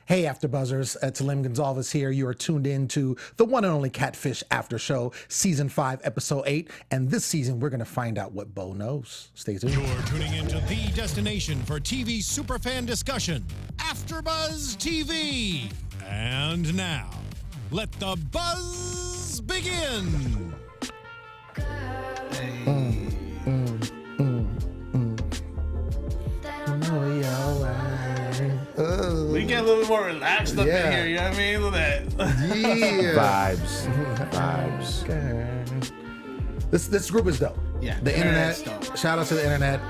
Hey, AfterBuzzers, it's Lem Gonsalves here. You are tuned in to the one and only Catfish After Show, Season 5, Episode 8. And this season, we're going to find out what Bo knows. Stay tuned. You're tuning into the destination for TV superfan discussion, AfterBuzz TV. And now, let the buzz begin. We get a little bit more relaxed up in here, you know what I mean? Look at that. Yeah. Vibes. This group is dope. Yeah, The internet. dope. Shout out to the internet.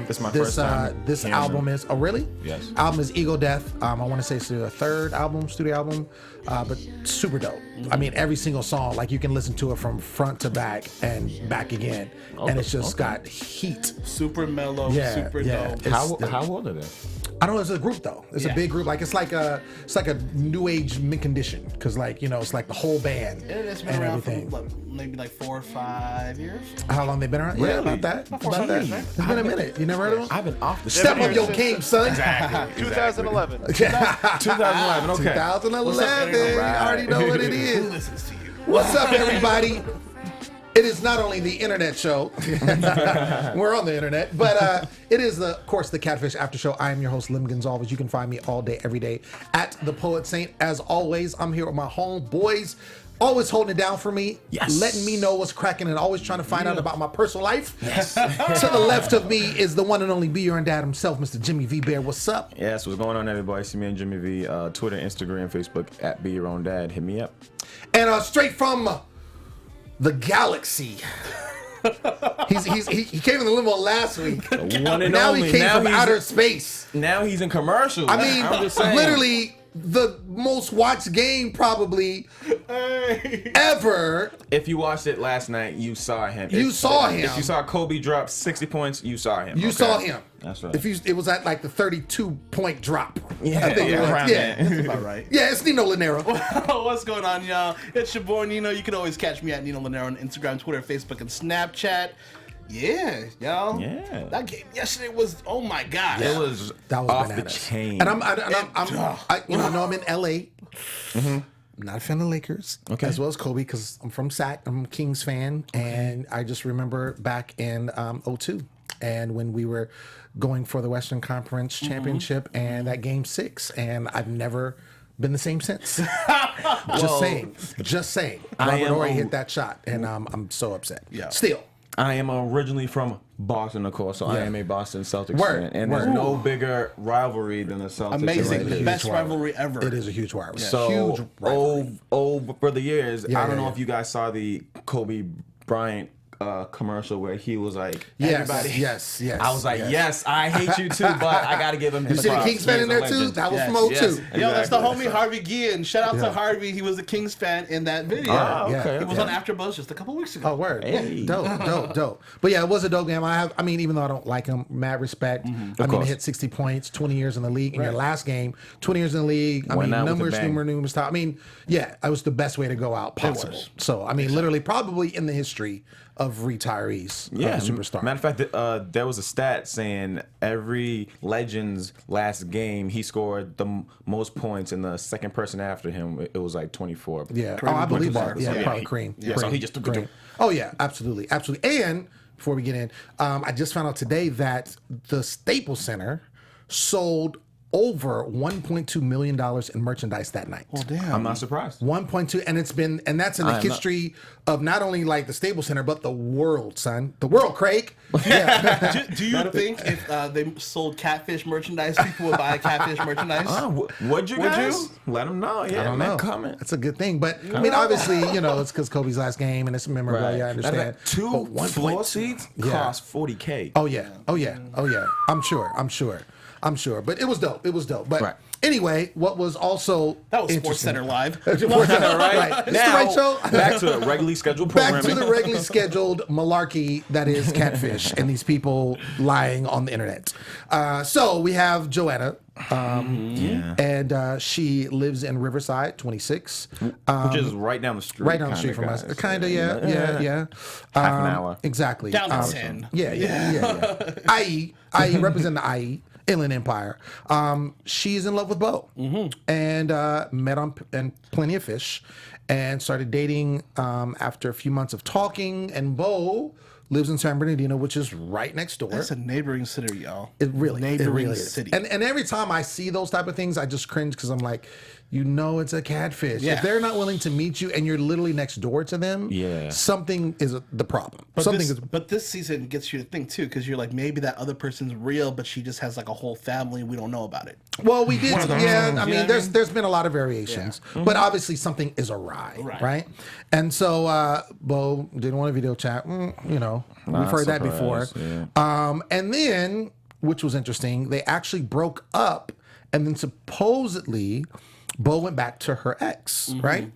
This is my first time This hearing album them. is. Oh, really? Yes. Album is Ego Death. I want to say it's their third album, studio album, but super dope. I mean, every single song, like you can listen to it from front to back and back again, and it's just got heat. Super mellow, Yeah, super yeah. dope. How old are they? I don't know. It's a group though. It's a Yeah. big group. Like it's like a new age mint condition because like it's like the whole band It's been and around for everything. maybe like 4 or 5 years. How long they been around? Yeah, about that. About 4 or 5 years, right? It's been a minute. You never heard of them? I've been off the Step up years your since- game, son. 2011. 2011. Okay. 2011. internet? You already know what it Who is. listens to you? What's up, everybody? It is not only the internet show. We're on the internet, but it is, of course, the Catfish After Show. I am your host, Lem Gonsalves. You can find me all day, every day at The Poet Saint. As always, I'm here with my homeboys, always holding it down for me, letting me know what's cracking, and always trying to find out about my personal life. Yes. To the left of me is the one and only Be Your Own Dad himself, Mr. Jimmy V. Bear. What's up? Yes, what's going on, everybody? See me and Jimmy V. Twitter, Instagram, Facebook, at Be Your Own Dad. Hit me up. And straight from the galaxy. He came in the limo last week. One and Now only. he came Now from he's- outer space. Now he's in commercials. I mean, I'm just saying. literally the most watched game probably ever. If you watched it last night, you saw him. You saw him. If you saw Kobe drop 60 points, you saw him. You okay? saw him. That's right. It was at like the 32-point drop. Yeah, I think it was. around Yeah. there. That's about right. Yeah, it's Nino Llanera. What's going on, y'all? It's your boy Nino. You can always catch me at Nino Llanera on Instagram, Twitter, Facebook, and Snapchat. Yeah, y'all. Yeah. That game yesterday was, oh my God. It was That was off bananas. the chain. And I know I'm in LA. I'm not a fan of Lakers, Okay. as well as Kobe, because I'm from SAC. I'm a Kings fan, and I just remember back in '02, and when we were going for the Western Conference Championship, and that Game 6, and I've never been the same since. Just saying. I Robert am Horry a- hit that shot, and I'm so upset. Yeah. Still. I am originally from Boston, of course, so I Yeah. am a Boston Celtics Word, fan. And word. there's no bigger rivalry than the Celtics. Amazing. and The Lakers. best rivalry. rivalry ever. It is a huge rivalry. So, Huge rivalry. for the years, Yeah, I don't yeah, know yeah. if you guys saw the Kobe Bryant commercial where he was like, Yes, everybody. yes. I was like, yes, I hate you too, but I got to give him his You see the props. Kings fan He in is a there too? legend. That was Yes, from 02. yes. Yo, that's the Exactly. homie Harvey Guillen. Shout out Yeah. to Harvey. He was a Kings fan in that video. Oh, Yeah. okay. He was okay. on AfterBuzz just a couple weeks ago. Oh, word. Hey. Dope. But yeah, it was a dope game. I mean, even though I don't like him, mad respect. I mean, course. hit 60 points, 20 years in the league. In your last game, 20 years in the league. I Went mean, out with a numerous bang. time. I mean, yeah, it was the best way to go out possible. So, I mean, literally, probably in the history of retirees Yeah, of the superstar. Matter of fact, there was a stat saying every legend's last game he scored the most points, and the second person after him it was like 24. Yeah. I believe that. Bryant. Yeah, So, probably Cream. Yeah, Cream. so he just took Cream. it. Oh yeah, absolutely. And before we get in, I just found out today that the Staples Center sold over $1.2 million in merchandise that night. Well, damn. I'm not surprised. 1.2, and that's in the I am not- history of not only like the Staples Center, but the world, son. The world, Craig. Yeah. Do you think if they sold catfish merchandise, people would buy catfish merchandise? Would you Would guys? you? Let them know. Yeah, I don't man, know. comment. That's a good thing. But I mean, obviously, it's because Kobe's last game and it's memorabilia. I understand. Two But 1.2 floor seats Yeah. cost $40K. Oh yeah. I'm sure. But it was dope. But Right. anyway, what was also That was interesting- Sports Center Live. Sports Center, right? It's the right show. Back to regularly scheduled Back programming. to the regularly scheduled malarkey that is Catfish and these people lying on the internet. So we have Joanna, and she lives in Riverside, 26. Which is right down the street. Right down the street from us. Kind of, yeah. Half an hour. Exactly. Down to 10. Yeah. IE represent the IE. Inland Empire. She's in love with Bo, and met on Plenty of Fish, and started dating after a few months of talking. And Bo lives in San Bernardino, which is right next door. That's a neighboring city, y'all. It really neighboring is. city. And every time I see those type of things, I just cringe because I'm like, you know, it's a catfish. Yeah. If they're not willing to meet you and you're literally next door to them, something is the problem. But this season gets you to think too, because you're like, maybe that other person's real, but she just has like a whole family and we don't know about it. Well, we did. Yeah, I mean, what I there's been a lot of variations, but obviously something is awry, right? And so Bo didn't want a video chat. You know, we've heard that before. Yeah. And then, which was interesting, they actually broke up, and then supposedly Bo went back to her ex, right?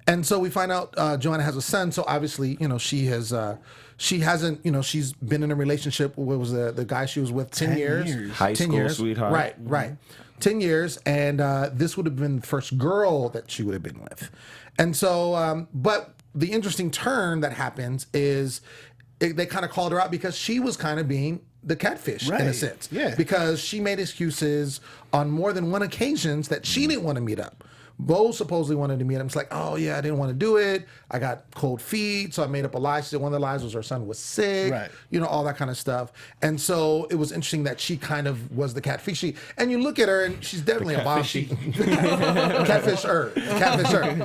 And so we find out Joanna has a son. So obviously, you know, she hasn't, you know, she's been in a relationship. What was the guy she was with? 10 years. High school sweetheart. Right. 10 years. And this would have been the first girl that she would have been with. And so, but the interesting turn that happens is they kind of called her out because she was kind of being the catfish in a sense. Yeah. Because she made excuses on more than one occasions that she didn't want to meet up. Bo supposedly wanted to meet him. It's like, oh yeah, I didn't want to do it. I got cold feet, so I made up a lie. She said one of the lies was her son was sick. Right. You know, all that kind of stuff. And so it was interesting that she kind of was the catfishy. And you look at her, and she's definitely a bossy catfisher.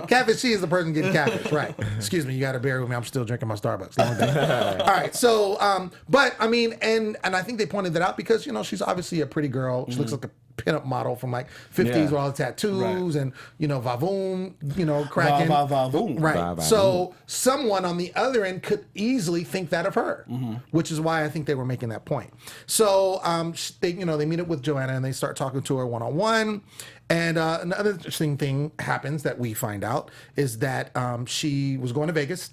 Catfishy is the person getting catfish, right? Excuse me, you got to bear with me. I'm still drinking my Starbucks. Long day. All right, so, but I mean, and I think they pointed that out because you know she's obviously a pretty girl. She looks like a pinup model from like 50s with all the tattoos and you know vavoom, you know, cracking. Vavoom. Right. Vavoom. So someone on the other end could easily think that of her, which is why I think they were making that point. So they meet up with Joanna and they start talking to her one-on-one. And another interesting thing happens that we find out is that she was going to Vegas.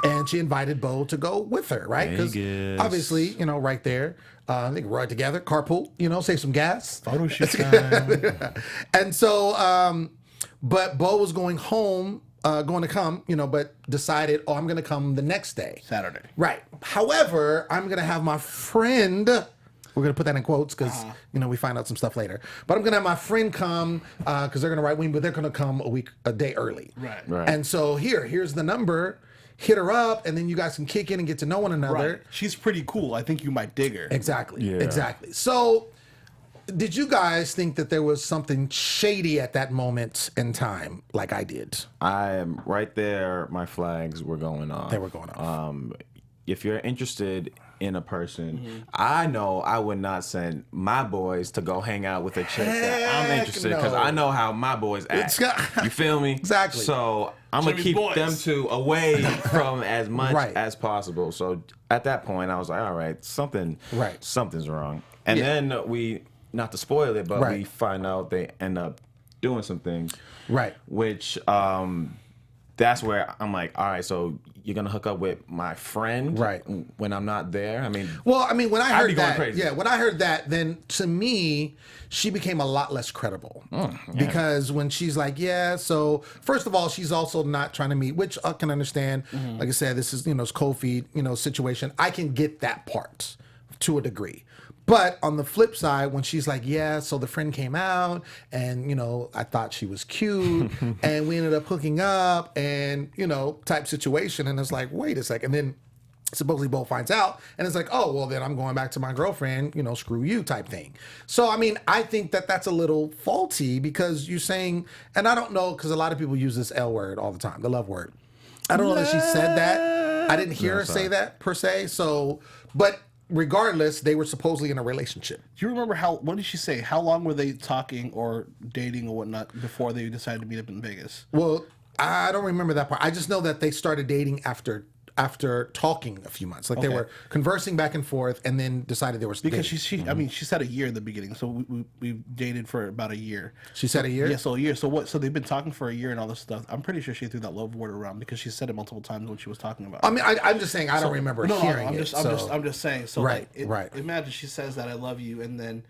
And she invited Bo to go with her, right? Because obviously, you know, right there, they can ride together, carpool, you know, save some gas. Photo shoot time. And so, but Bo was going home, going to come, you know, but decided, I'm going to come the next day. Saturday. Right. However, I'm going to have my friend, we're going to put that in quotes because, you know, we find out some stuff later. But I'm going to have my friend come because they're going to right wing, but they're going to come a day early. Right. And so here's the number. Hit her up, and then you guys can kick in and get to know one another. Right. She's pretty cool. I think you might dig her. Exactly. Yeah. Exactly. So, did you guys think that there was something shady at that moment in time, like I did? I am right there. My flags were going off. They were going off. If you're interested in a person, I know I would not send my boys to go hang out with a chick that I'm interested because I know how my boys act. You feel me? Exactly. So I'm gonna keep them two away from as much as possible. So at that point, I was like, all right, something's wrong. And then we, not to spoil it, but we find out they end up doing some things. Right. Which that's where I'm like, all right, so you're gonna hook up with my friend when I'm not there? I mean, when I heard that, crazy. when I heard that, then to me, she became a lot less credible because when she's like, so first of all, she's also not trying to meet, which I can understand. Like I said, this is, you know, it's cold feet, you know, situation. I can get that part to a degree. But on the flip side, when she's like, so the friend came out and, you know, I thought she was cute and we ended up hooking up and, you know, type situation. And it's like, wait a second. And then supposedly Bo finds out and it's like, oh, well, then I'm going back to my girlfriend, you know, screw you type thing. So, I mean, I think that that's a little faulty because you're saying, and I don't know, because a lot of people use this L word all the time, the love word. I don't know that she said that. I didn't hear her say that per se. So, but regardless, they were supposedly in a relationship. Do you remember what did she say? How long were they talking or dating or whatnot before they decided to meet up in Vegas? Well, I don't remember that part. I just know that they started dating after talking a few months. Like they were conversing back and forth and then decided they were because she said a year in the beginning. So we dated for about a year. She said a year? Yeah, so a year. So what? So they've been talking for a year and all this stuff. I'm pretty sure she threw that love word around because she said it multiple times when she was talking about it. I mean, I'm just saying I don't remember hearing I'm it. I'm just saying. So right. Imagine she says that I love you and then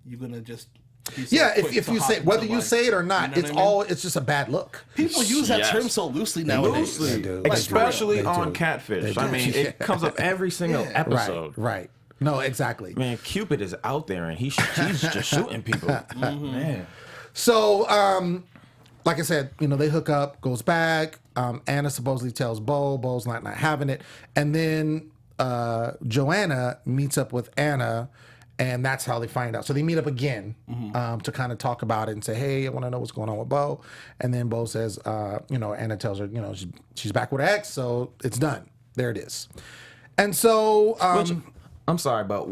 you're gonna just if you say whether you say it or not, you know it's just a bad look. People use that term so loosely nowadays. Especially on Catfish. I mean, it comes up every single episode. Right. No, exactly. Man, Cupid is out there and he's just shooting people. Man. So, like I said, they hook up, goes back. Anna supposedly tells Bo. Bo's not having it. And then Joanna meets up with Anna, and that's how they find out. So they meet up again to kind of talk about it and say, hey, I want to know what's going on with Bo. And then Bo says, Anna tells her, she's back with her ex, so it's done. There it is. And so... I'm sorry, but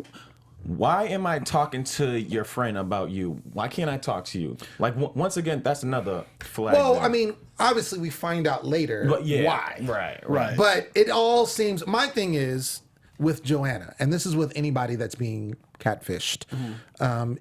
why am I talking to your friend about you? Why can't I talk to you? Like, once again, that's another flag. Well, there. I mean, obviously we find out later why. Right. But it all seems... My thing is with Joanna, and this is with anybody that's being catfished,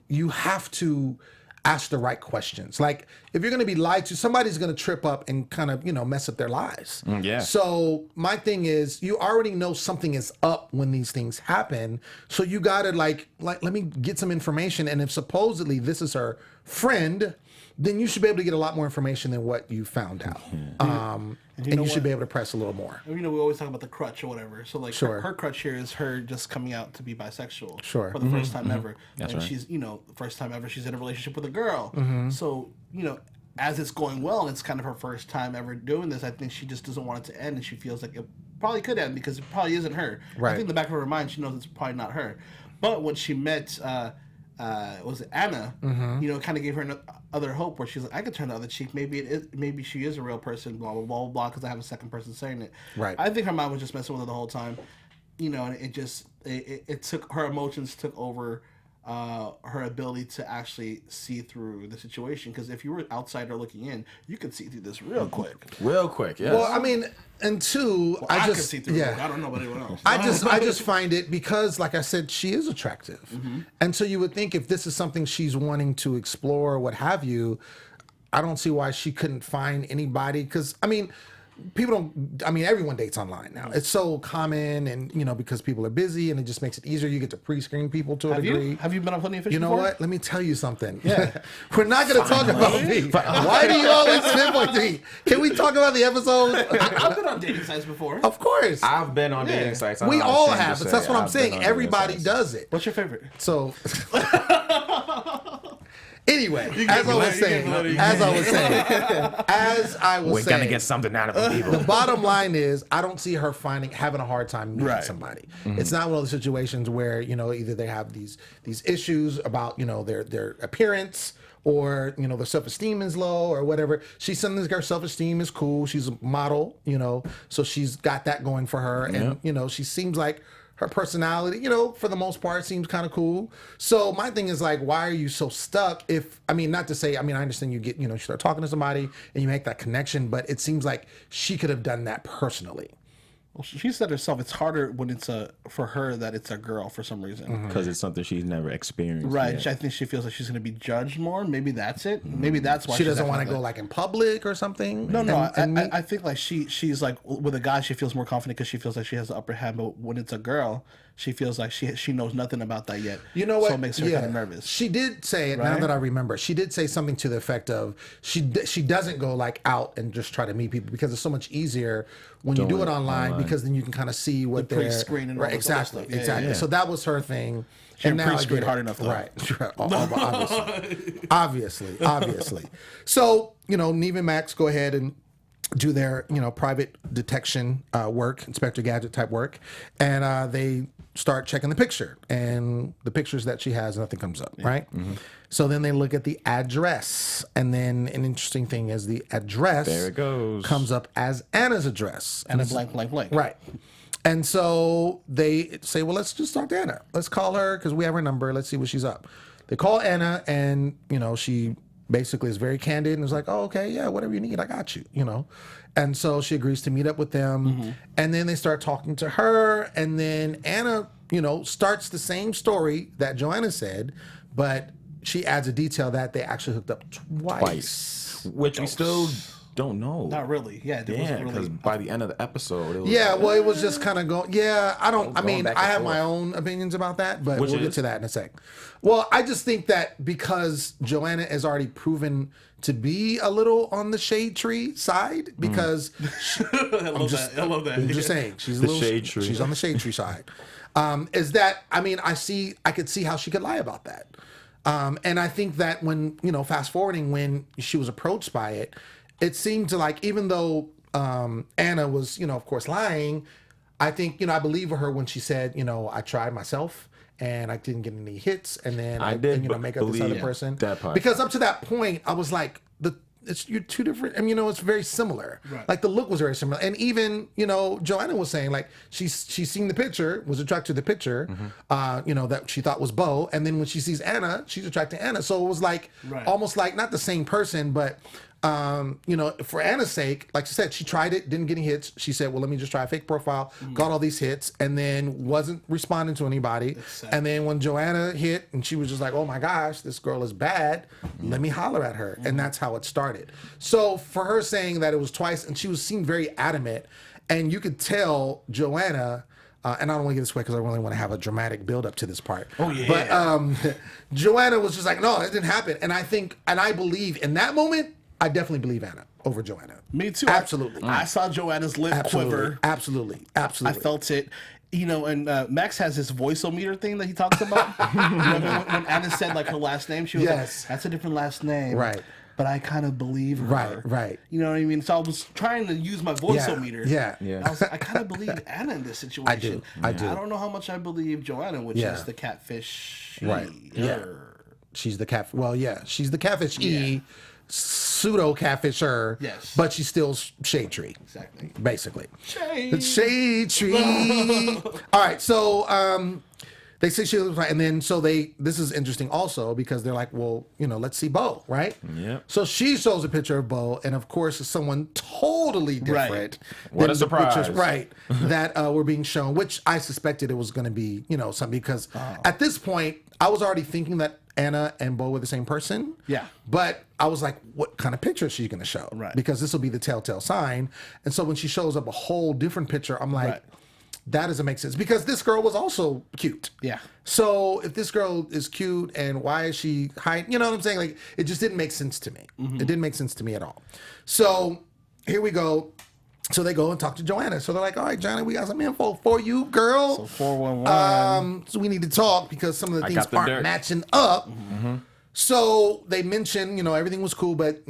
you have to ask the right questions. Like, if you're going to be lied to, somebody's going to trip up and kind of, mess up their lives. Yeah. So my thing is, you already know something is up when these things happen. So you got to like, let me get some information. And if supposedly this is her friend, then you should be able to get a lot more information than what you found out. And you should be able to press a little more. We always talk about the crutch or whatever. So like her crutch here is her just coming out to be bisexual for the first time ever. That's and right. she's, the first time ever she's in a relationship with a girl. So, as it's going well and it's kind of her first time ever doing this, I think she just doesn't want it to end, and she feels like it probably could end because it probably isn't her. Right. I think in the back of her mind she knows it's probably not her. But when she met was it Anna, kind of gave her other hope where she's like, I could turn the other cheek. Maybe she is a real person, blah, blah, blah, blah, because I have a second person saying it. Right. I think her mind was just messing with her the whole time, and it took, her emotions took over her ability to actually see through the situation. Because if you were outsider looking in, you could see through this real quick. Real quick, yes. Well, I mean, and two, I could just see through it. I don't know about anyone else. I just find it because, like I said, she is attractive, and so you would think if this is something she's wanting to explore, or what have you, I don't see why she couldn't find anybody. Because everyone dates online now. It's so common, and because people are busy, and it just makes it easier. You get to pre-screen people to a degree. Have you been on Plenty of Fish You know before? what? Let me tell you something. Yeah. We're not going to talk about me. Why do you always pinpoint me? Can we talk about the episode? I've been on dating sites before. Of course. I've been on dating sites. We all have, but that's what I'm saying. Everybody does it. What's your favorite? So, anyway, as I was we're saying, gonna get something out of the people. the bottom line is, I don't see her having a hard time meeting somebody. It's not one of those situations where either they have these issues about their appearance, or their self-esteem is low, or whatever. She's something that her self-esteem is cool. She's a model, so she's got that going for her, and she seems like her personality, for the most part, seems kind of cool. So my thing is like, why are you so stuck? Not to say, I understand you get, you start talking to somebody and you make that connection, but it seems like she could have done that personally. Well, she said herself, it's harder when it's for her that it's a girl for some reason. Because it's something she's never experienced. Right. Yet. I think she feels like she's going to be judged more. Maybe that's it. Maybe that's why she doesn't want to go like in public or something. No. I think like she's like with a guy, she feels more confident because she feels like she has the upper hand. But when it's a girl, she feels like she knows nothing about that yet. You know what? So it makes her kind of nervous. She did say it, now that I remember. She did say something to the effect of she doesn't go like out and just try to meet people, because it's so much easier when you do it online, because then you can kind of see what they're pre-screen and all this other stuff. Exactly. So that was her thing. She didn't pre-screen hard enough, though. Right. Obviously. So, Neve and Max go ahead and do their, private detection work, Inspector Gadget type work, and they start checking the picture, and the pictures that she has, nothing comes up, right? So then they look at the address, and then an interesting thing is the address there it goes. Comes up as Anna's address. And a blank, blank, blank. Right. And so they say, well, let's just talk to Anna. Let's call her because we have her number. Let's see what she's up. They call Anna, and, she basically is very candid and is like, oh, okay, yeah, whatever you need, I got you, And so she agrees to meet up with them. And then they start talking to her. And then Anna, starts the same story that Joanna said, but she adds a detail that they actually hooked up twice. Which we still don't know. Not really. Yeah, it wasn't because really. by the end of the episode, it was it was just kind of going. Yeah, I don't. I Going mean, back I and have my forth. own opinions about that, but Which we'll get is? to that in a sec. Well, I just think that because Joanna is already proven to be a little on the shade tree side, because I love that. I love that. I'm just saying she's a The little shade tree. She's on the shade tree side. Is that? I mean, I could see how she could lie about that. And I think that when, fast forwarding, when she was approached by it, it seemed to like, even though Anna was, of course, lying, I think, I believe her when she said, I tried myself and I didn't get any hits. And then I did make up this other believe person. that part. Because up to that point, I was like, you're two different. I mean, it's very similar. Right. Like the look was very similar, and even Joanna was saying like she's seen the picture, was attracted to the picture, that she thought was Bo, and then when she sees Anna, she's attracted to Anna. So it was like almost like not the same person, but for Anna's sake, like she said, she tried it, didn't get any hits. She said, well, let me just try a fake profile, got all these hits, and then wasn't responding to anybody. And then when Joanna hit and she was just like, oh my gosh, this girl is bad, let me holler at her. And that's how it started. So for her saying that it was twice, and she seemed very adamant, and you could tell Joanna, and I don't want to get this way because I really want to have a dramatic build up to this part. Oh, yeah. But Joanna was just like, no, it didn't happen. And I believe in that moment, I definitely believe Anna over Joanna. Me too. Absolutely. I saw Joanna's lip quiver. Absolutely. I felt it. And Max has this voice-o-meter thing that he talks about. When Anna said like her last name, she was like, that's a different last name. Right. But I kind of believe her. Right. You know what I mean? So I was trying to use my voice-o-meter. Yeah. I was like, I kind of believe Anna in this situation. I do. I don't know how much I believe Joanna, which is the catfish. Right. Yeah. She's the cat. Well, yeah. She's the catfish. Pseudo catfisher. Yes. But she's still shade tree. Exactly. Basically. Shade tree. All right. So they say she was right, and then this is interesting also because they're like, well, let's see Bo, right? Yeah. So she shows a picture of Bo, and of course it's someone totally different. Right. What than a surprise. The pictures, right? that were being shown, which I suspected it was going to be, something because at this point I was already thinking that Anna and Bo were the same person. Yeah. But I was like, what kind of picture is she going to show? Right. Because this will be the telltale sign. And so when she shows up a whole different picture, I'm like, that doesn't make sense. Because this girl was also cute. Yeah. So if this girl is cute and why is she hiding? You know what I'm saying? Like, it just didn't make sense to me. It didn't make sense to me at all. So here we go. So they go and talk to Joanna. So they're like, all right, Joanna, we got some info for you, girl. So 411. So we need to talk because some of the things aren't dirt. matching up. So they mentioned, everything was cool, but,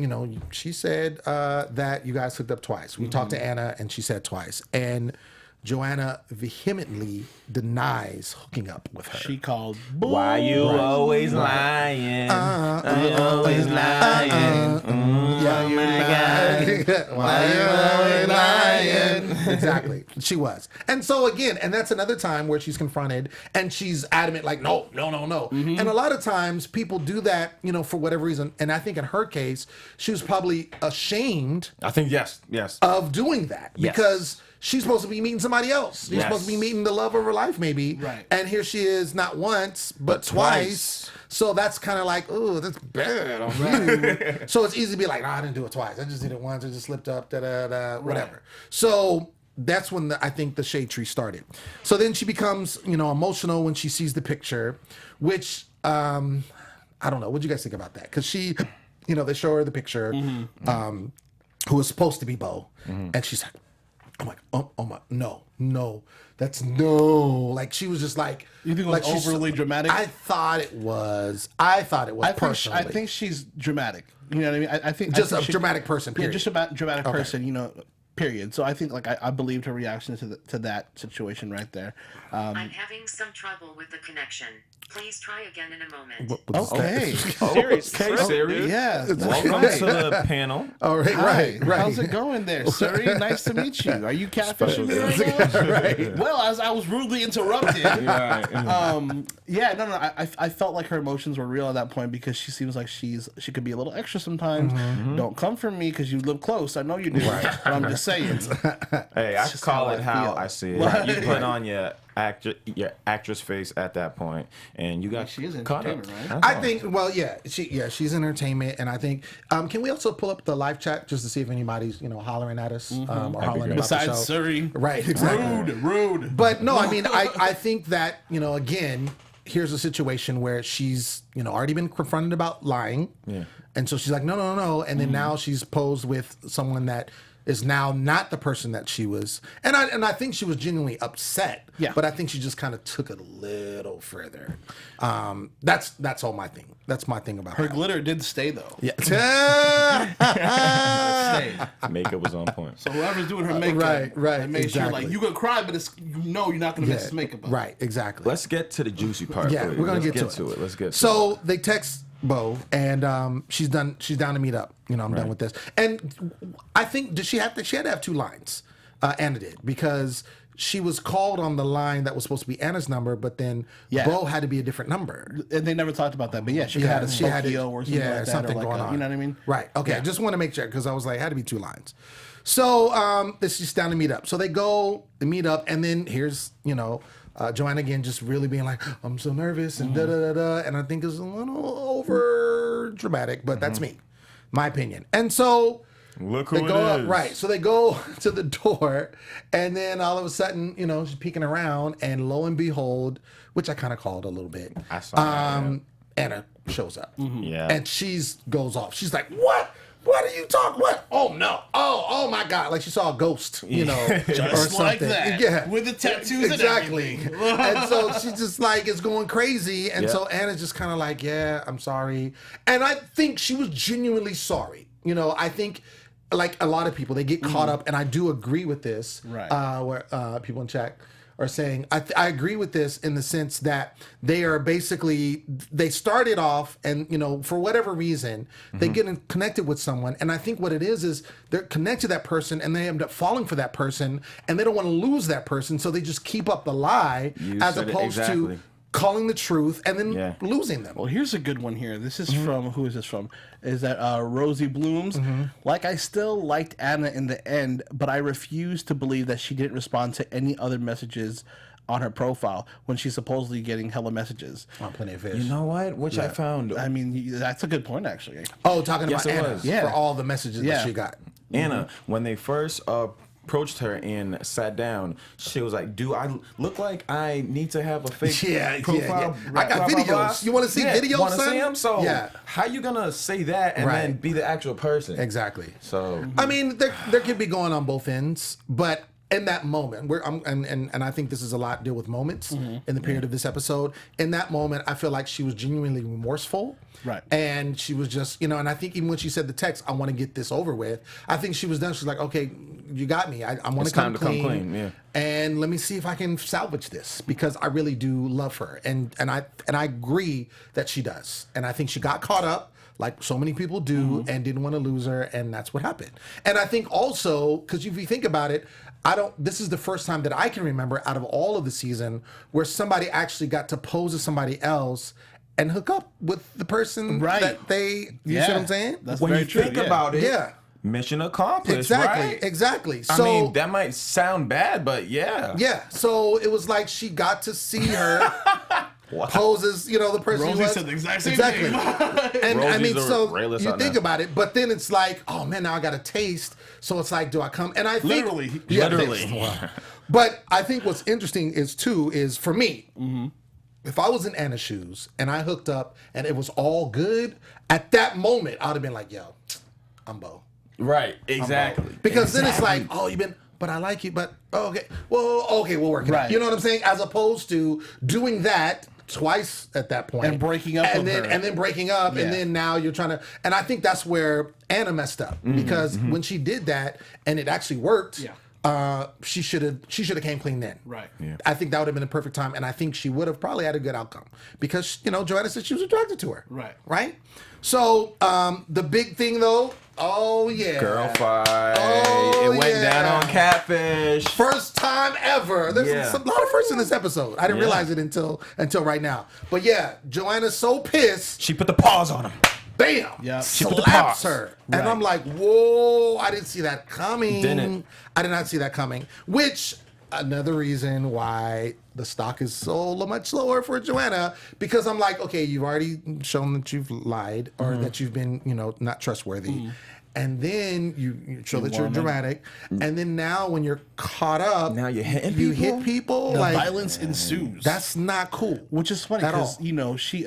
she said that you guys hooked up twice. We talked to Anna and she said twice. And Joanna vehemently denies hooking up with her. She called. Why you always lying? Why you always lying? Oh my God. Why you always lying? Exactly. She was. And so again, and that's another time where she's confronted and she's adamant, like, no. And a lot of times people do that, for whatever reason. And I think in her case, she was probably ashamed I think yes. of doing that because she's supposed to be meeting somebody else. She's supposed to be meeting the love of her life, maybe. Right. And here she is, not once, but twice. So that's kind of like, oh, that's bad on you. So it's easy to be like, no, I didn't do it twice. I just did it once. I just slipped up, whatever. Right. So that's when I think the shade tree started. So then she becomes, emotional when she sees the picture, which, I don't know. What'd you guys think about that? Because she, they show her the picture, who was supposed to be Bo. And she's like, I'm like, oh my, no, that's no. Like she was just like, You think it was like overly dramatic? I thought it was personally. I think she's dramatic. You know what I mean? I think Just a dramatic person, period. Yeah, just a dramatic person. Period. So I think I believed her reaction to that situation right there. I'm having some trouble with the connection. Please try again in a moment. Okay. Series. Okay, Siri. Yeah. Welcome to the panel. All right, Hi. right. How's it going there, Siri? Nice to meet you. Are you catfishing me right now? Right. Well, as I was rudely interrupted. I felt like her emotions were real at that point because she seems like she could be a little extra sometimes. Don't come for me because you live close. I know you do. But I'm just say it. Hey, I just call how it I how feel. I see it. You put on your actress face at that point, and you got She is caught up. entertainment, right? I think, well, she's entertainment, and I think, can we also pull up the live chat just to see if anybody's, hollering at us or hollering about the show? Besides Surrey. Right, exactly. Rude. But no, I mean, I think that, again, here's a situation where she's, already been confronted about lying. Yeah. And so she's like, no. And then now she's posed with someone that is now not the person that she was. And I think she was genuinely upset. Yeah. But I think she just kind of took it a little further. That's all my thing. That's my thing about Her that. glitter did stay, though. Yeah. Stayed. Makeup was on point. So whoever's doing her makeup, right, they made sure, like, exactly. you're going to cry, but you're not going to mess his makeup up. Right, exactly. Let's get to the juicy part. Yeah, please. we're gonna Let's get to it. Let's get to so it. they text Bo, and she's down to meet up. I'm done with this. And I think she had to have 2 lines. Anna did, because she was called on the line that was supposed to be Anna's number, but then Bo had to be a different number. And they never talked about that, but yeah, she had a Tokyo or something like that. Something or like going on. You know what I mean? Right. Okay. Yeah. Just want to make sure, because I was like, it had to be 2 lines. So this is down to meet up. So they meet up, and then here's Joanna again, just really being like, I'm so nervous and da da da da, and I think it's a little over dramatic, but that's me, my opinion. And so Look who they go it up, is. right? So they go to the door, and then all of a sudden, she's peeking around, and lo and behold, which I kind of called a little bit, I saw that, Anna shows up, Yeah. and goes off. She's like, "What? What are you talking? What? Oh no! Oh my God! Like she saw a ghost, Just or like something. that. Yeah, With the tattoos exactly. and everything. And so she's just like, it's going crazy, and so Anna's just kind of like, yeah, I'm sorry, and I think she was genuinely sorry. I think, like a lot of people, they get caught up, and I do agree with this. Right. Where people in chat are saying, I agree with this in the sense that they are basically, they started off and, for whatever reason, they get connected with someone. And I think what it is they're connected to that person and they end up falling for that person and they don't want to lose that person. So they just keep up the lie as opposed to calling the truth and then losing them. Well, here's a good one here. This is from, who is this from? Is that Rosie Blooms? Like, I still liked Anna in the end, but I refuse to believe that she didn't respond to any other messages on her profile when she's supposedly getting hella messages. On Plenty of Fish. You know what? Which I found. I mean, that's a good point, actually. Oh, talking Yes, about it Anna was. for all the messages that she got. Anna, when they first approached her and sat down, she was like, "Do I look like I need to have a fake profile? I got videos. You want to see videos, Want to son? see them? So yeah. how you gonna say that and then be the actual person? Exactly. So I mean, there could be going on both ends, but in that moment, and I think this is a lot deal with moments in the period of this episode. In that moment, I feel like she was genuinely remorseful. Right. And she was just, and I think even when she said the text, I want to get this over with, I think she was done. She's like, okay, you got me. I want to come clean. Yeah. And let me see if I can salvage this because I really do love her. And I agree that she does. And I think she got caught up like so many people do and didn't want to lose her. And that's what happened. And I think also, because if you think about it, this is the first time that I can remember out of all of the season where somebody actually got to pose as somebody else and hook up with the person that they, you see what I'm saying? That's when very you true, think about it, mission accomplished, exactly, right? Exactly. So, I mean, that might sound bad, but yeah. So it was like she got to see her pose as, the person Rosie she was. said the exact same thing. And I mean, Rosie's so a you think about it, but then it's like, oh man, now I got a taste. So it's like, do I come? And I think Literally. But I think what's interesting is for me, if I was in Anna's shoes and I hooked up and it was all good, at that moment I'd have been like, yo, I'm Bo. Right, exactly. Because then it's like, oh, but I like you, but okay, we'll work it out. You know what I'm saying? As opposed to doing that twice at that point And breaking up and with then her. and then breaking up and then now you're trying to, and I think that's where Anna messed up because when she did that and it actually worked. She should have came clean then. Right. Yeah. I think that would have been a perfect time, and I think she would have probably had a good outcome because Joanna said she was attracted to her. Right. Right. So the big thing though, Girl fight. Oh, it went yeah. down on Catfish. first time ever. There's a lot of firsts in this episode. I didn't realize it until right now. But yeah, Joanna's so pissed. She put the paws on him. bam, Yeah. slaps her. Right. And I'm like, whoa, I didn't see that coming. I did not see that coming. Which, another reason why the stock is so much slower for Joanna, because I'm like, okay, you've already shown that you've lied or that you've been, not trustworthy. And then you show that you're dramatic. And then now when you're caught up, now you're hitting you hit people. The like, violence ensues. That's not cool. Which is funny because, she...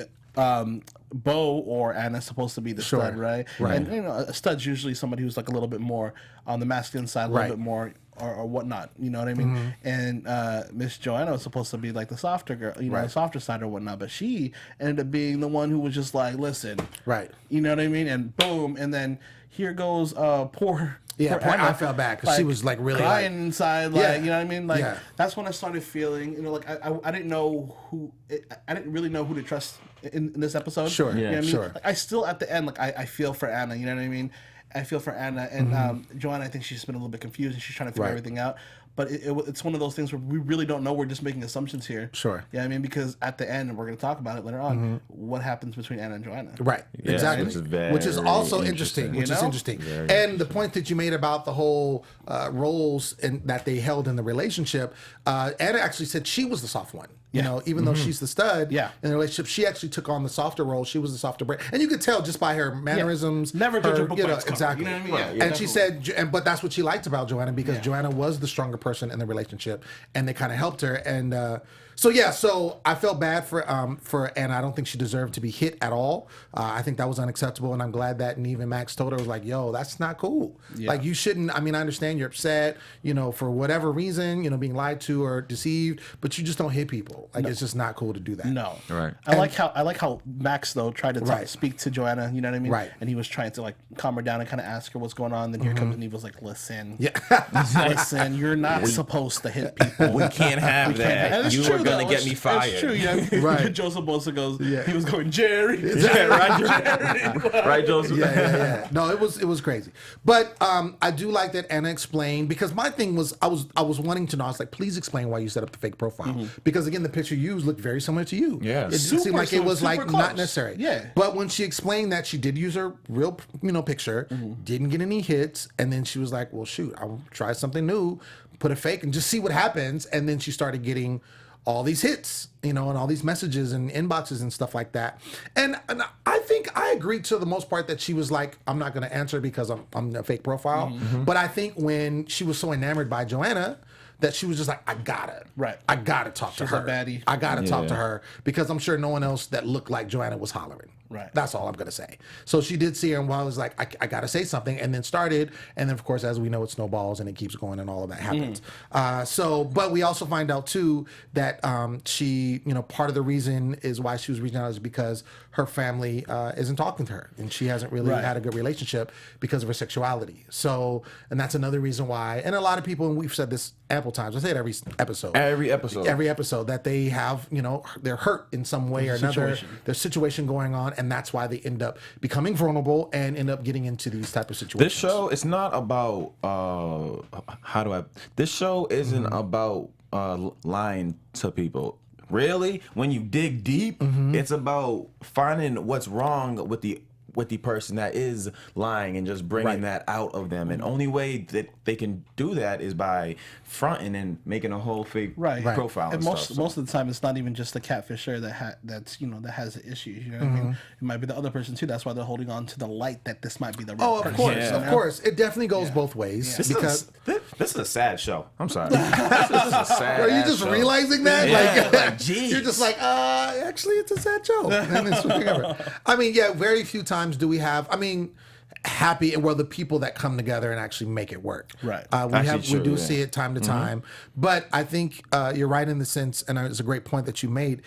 Bo or Anna's supposed to be the stud, right? And a stud's usually somebody who's like a little bit more on the masculine side, a little bit more or whatnot. You know what I mean? And Miss Joanna was supposed to be like the softer girl, the softer side or whatnot. But she ended up being the one who was just like, listen, you know what I mean? And boom, and then here goes poor. Yeah, Anna, I felt bad because she was like really crying inside, like you know what I mean. Like that's when I started feeling, like I didn't know I didn't really know who to trust in this episode. Sure, you know what I mean? sure. Like, I still at the end, like I feel for Anna. You know what I mean? I feel for Anna and Joanna. I think she's been a little bit confused and she's trying to figure everything out. But it's one of those things where we really don't know. We're just making assumptions here. Sure. Yeah, I mean, because at the end, and we're going to talk about it later on, what happens between Anna and Joanna. Right. Yeah, exactly. which is Also interesting. Which is interesting. And the point that you made about the whole roles that they held in the relationship, Anna actually said she was the soft one. Even though she's the stud in the relationship, she actually took on the softer role. She was the softer brain. And you could tell just by her mannerisms. Never judge a book by its cover. Exactly. You know what I mean? And she said, but that's what she liked about Joanna because Joanna was the stronger person in the relationship and they kind of helped her. And so I felt bad for Anna. I don't think she deserved to be hit at all. I think that was unacceptable. And I'm glad that Nev and Max told her, was like, yo, that's not cool. Yeah. Like you shouldn't, I understand you're upset, for whatever reason, being lied to or deceived, but you just don't hit people. Like it's just not cool to do that. No. Right. I like how Max though tried to speak to Joanna, you know what I mean? Right. And he was trying to like calm her down and kind of ask her what's going on. Then here comes Neve was like, listen, listen, you're not supposed to hit people. We can't have that. You are going to get me fired. It's true, right. Joseph Bosa goes, he was going, Jerry. Right, Joseph? Yeah. No, it was crazy. But I do like that Anna explained, because my thing was, I was wanting to know, I was like, please explain why you set up the fake profile. Because again, the picture you used looked very similar to you. Yeah. It seemed like it was like close. not necessary. Yeah. But when she explained that she did use her real, picture, didn't get any hits, and then she was like, well, shoot, I'll try something new, put a fake and just see what happens. And then she started getting all these hits, and all these messages and inboxes and stuff like that. And I think I agreed to the most part that she was like, I'm not going to answer because I'm a fake profile. But I think when she was so enamored by Joanna, that she was just like, I gotta talk to her. A baddie. I gotta talk to her because I'm sure no one else that looked like Joanna was hollering. Right. That's all I'm gonna say. So she did see her, and while I was like, I gotta say something, and then started, and then of course, as we know, it snowballs and it keeps going, and all of that happens. But we also find out too that she, part of the reason is why she was reaching out is because her family isn't talking to her, and she hasn't really had a good relationship because of her sexuality. So, and that's another reason why. And a lot of people, and we've said this ample times. I say it every episode. Every episode that they have, they're hurt in some way or another. There's situation going on, and that's why they end up becoming vulnerable and end up getting into these type of situations. This show is not about this show isn't about lying to people. Really, when you dig deep, it's about finding what's wrong with the person that is lying and just bringing that out of them. And only way that they can do that is by fronting and making a whole fake profile. And most of the time, it's not even just the catfisher that has the issues. You know what I mean? It might be the other person too. That's why they're holding on to the light that this might be the right person. Of course, it definitely goes both ways. This is a sad show. I'm sorry. This is a sad. Are you just show. realizing that? You're just like, actually, it's a sad show. And it's whatever. Very few times do we have, happy, well, the people that come together and actually make it work. Right. We do see it time to time, but I think you're right in the sense, and it's a great point that you made.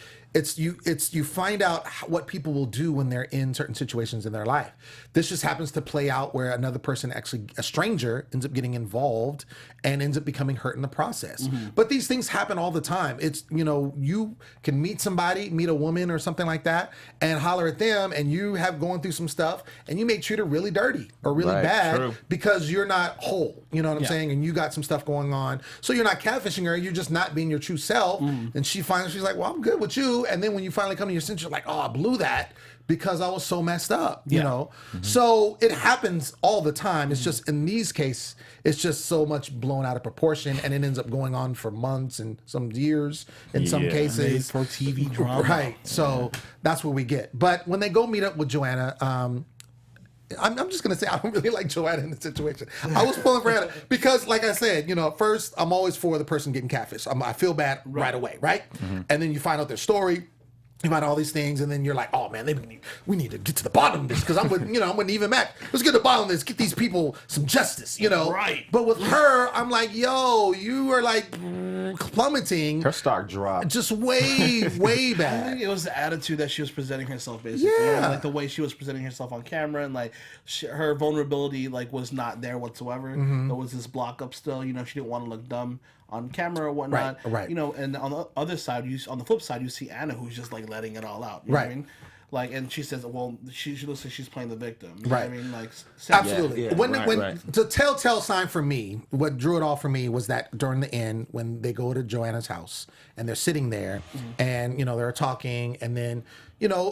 You find out what people will do when they're in certain situations in their life. This just happens to play out where another person, actually a stranger, ends up getting involved and ends up becoming hurt in the process. But these things happen all the time. It's, you can meet a woman or something like that, and holler at them, and you have going through some stuff, and you may treat her really dirty or really bad because you're not whole. You know what I'm saying? And you got some stuff going on. So you're not catfishing her, you're just not being your true self. And she's like, well, I'm good with you. And then when you finally come to your senses, you're like, oh, I blew that because I was so messed up, you know? So it happens all the time. It's just in these cases, it's just so much blown out of proportion, and it ends up going on for months and some years in some cases. For TV drama. Right. So that's what we get. But when they go meet up with Joanna, I'm just going to say I don't really like Joanna in the situation. I was pulling for Anna because, like I said, you know, at first, I'm always for the person getting catfish. I feel bad right away, right? And then you find out their story. You find all these things, and then you're like, "Oh man, we need to get to the bottom of this." Because I'm with, I'm with Eva Mac. Let's get to the bottom of this. Get these people some justice, you know. Right. But with her, I'm like, "Yo, you are like plummeting." Her stock dropped. Just way, way bad. I think it was the attitude that she was presenting herself, basically. Yeah. You know, like the way she was presenting herself on camera, and like her vulnerability, like was not there whatsoever. There was this block up still. You know, she didn't want to look dumb on camera or whatnot. Right. You know, and on the other side, on the flip side, you see Anna, who's just like letting it all out. You know what I mean? Like, and she says, well, she looks like she's playing the victim. You know what I mean? Like, absolutely. Yeah, when right. The telltale sign for me, what drew it all for me was that during the end, when they go to Joanna's house and they're sitting there, and they're talking, and then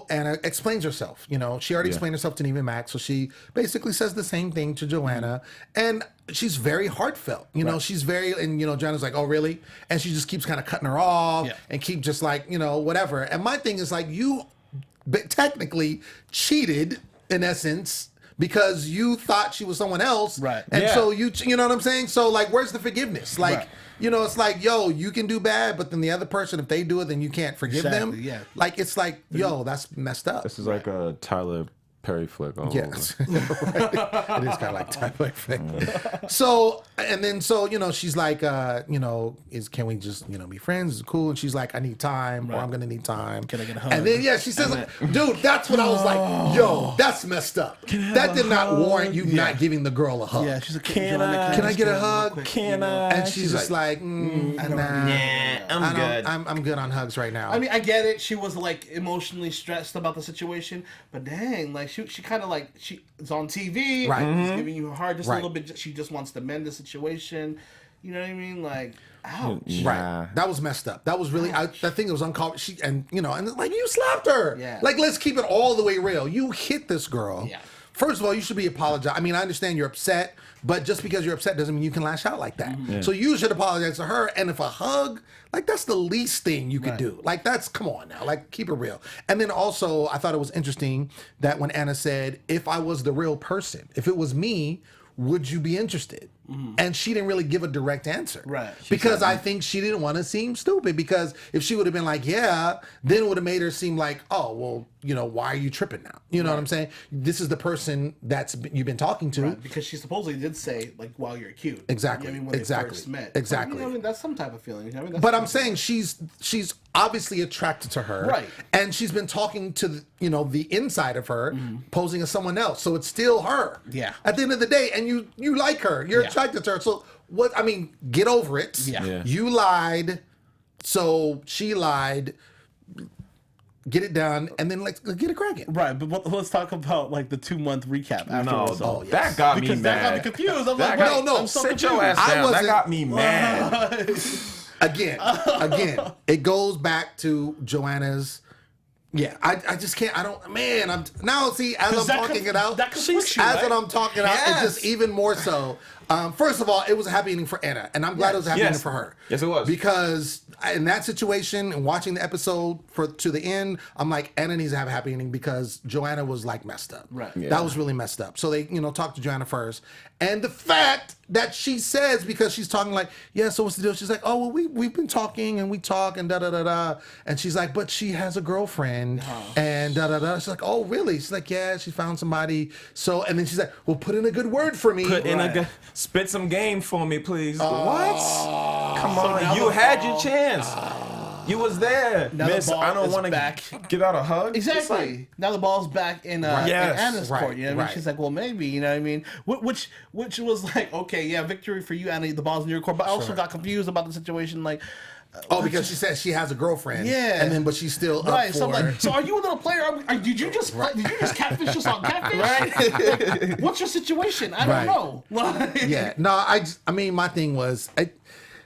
Anna explains herself. She already explained herself to Neva Max, so she basically says the same thing to Joanna, and she's very heartfelt. She's very, and Joanna's like, "Oh, really?" And she just keeps kind of cutting her off and keep just like whatever. And my thing is like, you technically cheated in essence because you thought she was someone else, right? And so you know what I'm saying. So like, where's the forgiveness? Like, it's like, yo, you can do bad, but then the other person, if they do it, then you can't forgive them. Yeah. Like, it's like, yo, that's messed up. This is like a Tyler Perry flick. Yes. Right. It is kind of like Tyler flick. So, and then, she's like, can we just, be friends? Is it cool? And she's like, I need time, or I'm going to need time. Can I get a hug? And then, she says, dude, that's what I was like, yo, that's messed up. That did not warrant you not giving the girl a hug. Yeah, she's like, can I get a hug? Can I? And she's just like, I'm good. I'm good on hugs right now. I mean, I get it. She was like emotionally stressed about the situation, but dang, like she kind of like it's on TV, right? She's giving you her heart just a little bit. She just wants to mend the situation. You know what I mean? Like, ouch. Right. That was messed up. That was really. I think it was uncalled. And like you slapped her. Yeah. Like, let's keep it all the way real. You hit this girl. Yeah. First of all, you should be apologizing. I mean, I understand you're upset, but just because you're upset doesn't mean you can lash out like that. Yeah. So you should apologize to her. And if a hug, like, that's the least thing you could do. Like, come on now. Like, keep it real. And then also, I thought it was interesting that when Anna said, if I was the real person, if it was me, would you be interested? And she didn't really give a direct answer. Right. Because I think she didn't want to seem stupid. Because if she would have been like, yeah, then it would have made her seem like, oh, well, why are you tripping now? You know what I'm saying? This is the person you've been talking to. Right. Because she supposedly did say, like, while you're cute. Exactly. You know what I mean, when they first met. Exactly. But, I mean, that's some type of feeling. You know what I mean? But I'm saying she's obviously attracted to her. Right. And she's been talking to, the inside of her, posing as someone else. So it's still her. Yeah. At the end of the day, and you like her. You're attracted to her. So get over it. Yeah. You lied. So she lied. Get it done, and then let's get it cracking. Right, but let's talk about like the 2-month recap afterwards. No, that got me mad. That got me confused. I'm like, no, I'm so sit confused. your ass down. That got me mad. Again, it goes back to Joanna's. Yeah, I just can't. I don't. Man, I'm now. See, as I'm talking it out, that conflicts you, as right? I'm talking out, it's just even more so. First of all, it was a happy ending for Anna, and I'm glad it was a happy ending for her. Yes, it was. Because in that situation and watching the episode to the end, I'm like, Anna needs to have a happy ending because Joanna was like messed up. Right. Yeah. That was really messed up. So they, talked to Joanna first, and the fact that she says, because she's talking like, yeah, so what's the deal? She's like, oh, well, we've been talking and we talk and da da da da, and she's like, but she has a girlfriend and da da da. She's like, oh, really? She's like, yeah, she found somebody. So, and then she's like, well, put in a good word for me. Spit some game for me, please. What? Come on, you had your chance. You was there, now Miss. The ball I don't want to give out a hug. Exactly. Now the ball's back in Anna's court. You know what I mean? She's like, well, maybe. You know what I mean? Which was like, okay, yeah, victory for you, Anna. The ball's in your court. But I also got confused about the situation, like. Because she said she has a girlfriend. Yeah. And then, but she's still up for. So I'm like, so are you a little player? Did you just catfish us on Catfish? Right. Like, what's your situation? I don't know. Yeah. No, I mean, my thing was,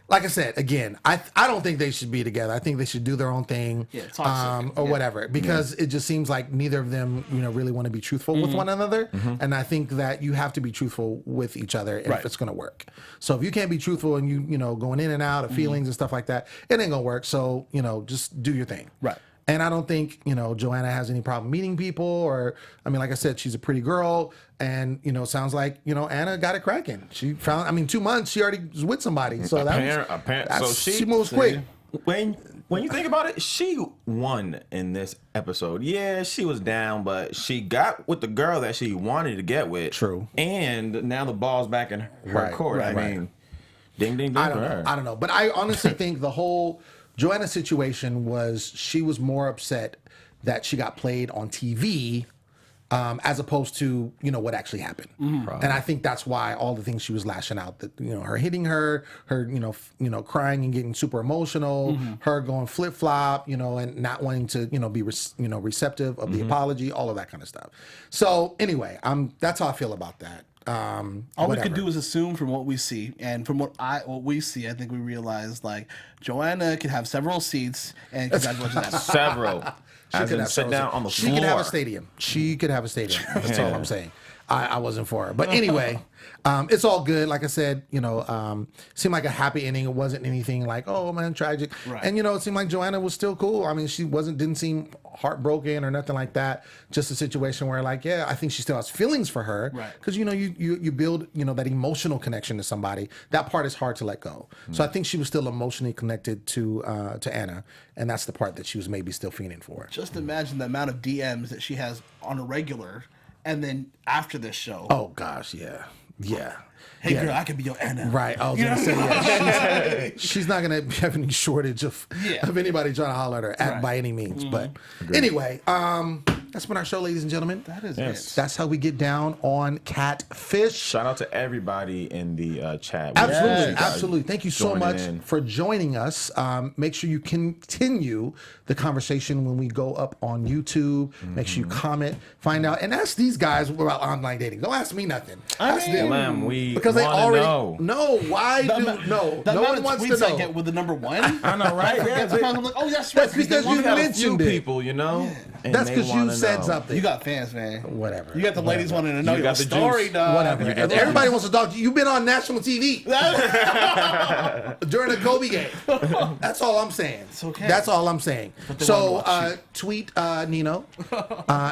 like I said, again, I don't think they should be together. I think they should do their own thing, or whatever, because it just seems like neither of them, really want to be truthful with one another. And I think that you have to be truthful with each other if it's going to work. So if you can't be truthful and you going in and out of feelings and stuff like that, it ain't gonna work. So just do your thing. Right. And I don't think, Joanna has any problem meeting people, or, like I said, she's a pretty girl, and, sounds like, Anna got it cracking. She found, 2 months, she already was with somebody. So she moves quick. When you think about it, she won in this episode. Yeah, she was down, but she got with the girl that she wanted to get with. True. And now the ball's back in her court. I mean, ding, ding, ding. I don't know. But I honestly think the whole Joanna situation was she was more upset that she got played on TV as opposed to what actually happened. And I think that's why all the things she was lashing out, that her hitting her crying and getting super emotional, her going flip flop, and not wanting to be receptive of the apology, all of that kind of stuff. So anyway, that's how I feel about that. All we could do is assume from what we see, and from what we see, I think we realize like Joanna could have several seats, and congratulations. Several. She could have sit down on the floor. She could have a stadium. She could have a stadium. That's all I'm saying. I wasn't for her, but anyway, it's all good. Like I said, seemed like a happy ending. It wasn't anything like, oh man, tragic. Right. And it seemed like Joanna was still cool. She didn't seem heartbroken or nothing like that. Just a situation where I think she still has feelings for her. Right. Because you build that emotional connection to somebody. That part is hard to let go. So I think she was still emotionally connected to Anna, and that's the part that she was maybe still feeling for. Just imagine the amount of DMs that she has on a regular. And then after this show, oh gosh, yeah. Hey girl, I could be your Anna. Right. I was gonna say she's not gonna have any shortage of anybody trying to holler at her by any means. But anyway, that's been our show, ladies and gentlemen. That is it. That's how we get down on Catfish. Shout out to everybody in the chat. Absolutely. Thank you so much for joining us. Make sure you continue the conversation when we go up on YouTube. Make sure you comment, find out, and ask these guys about online dating. Don't ask me nothing. Ask them. Because they already know. Why no one wants to know. I get with the number one. I know, right? I'm like, oh, that's right. That's because you mentioned it. People, That's because you said something. You got fans, man. Whatever. You got the ladies wanting to know your story, dog. Whatever. Everybody wants to talk to you. You've been on national TV during the Kobe game. That's all I'm saying. It's okay. That's all I'm saying. So tweet Nino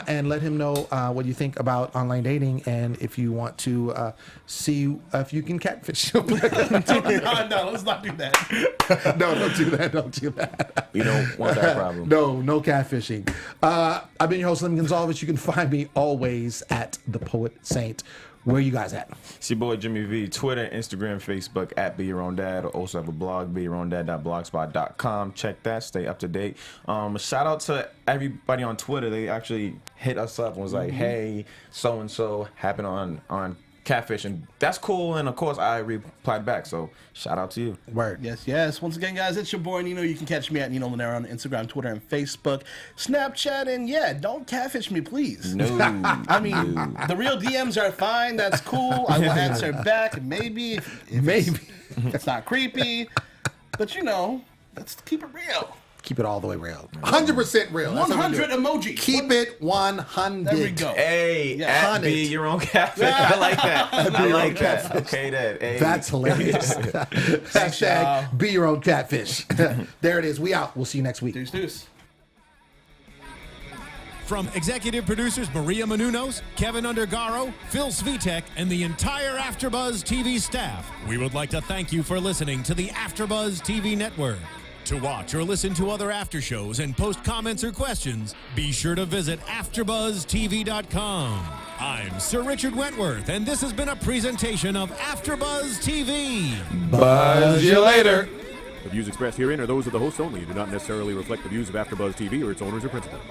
and let him know what you think about online dating, and if you want to see if you can catfish him. No, let's not do that. No, don't do that. Don't do that. We don't want that problem. No catfishing. I've been your host, Lem Gonsalves. You can find me always at The Poet Saint. Where you guys at? It's your boy Jimmy V. Twitter, Instagram, Facebook at Be Your Own Dad. Also have a blog, BeYourOwnDad.blogspot.com. Check that. Stay up to date. Shout out to everybody on Twitter. They actually hit us up and was like, "Hey, so and so happened on Catfish," and that's cool. And of course, I replied back. So shout out to you. Word. Yes. Once again, guys, it's your boy Nino. You can catch me at Nino Llanera on Instagram, Twitter, and Facebook, Snapchat, and don't catfish me, please. No. The real DMs are fine. That's cool. I will answer back. Maybe if it's not creepy, but let's keep it real. Keep it all the way real. 100% real. 100 emoji. Keep it 100. There we go. Hey, Be Your Own Catfish. I like that. I like that. Okay, that. Hey. That's hilarious. Hashtag Be Your Own Catfish. There it is. We out. We'll see you next week. Deuce. From executive producers Maria Menounos, Kevin Undergaro, Phil Svitek, and the entire AfterBuzz TV staff, we would like to thank you for listening to the AfterBuzz TV network. To watch or listen to other after shows and post comments or questions, be sure to visit AfterBuzzTV.com. I'm Sir Richard Wentworth, and this has been a presentation of AfterBuzz TV. Buzz you later. The views expressed herein are those of the hosts only and do not necessarily reflect the views of AfterBuzz TV or its owners or principals.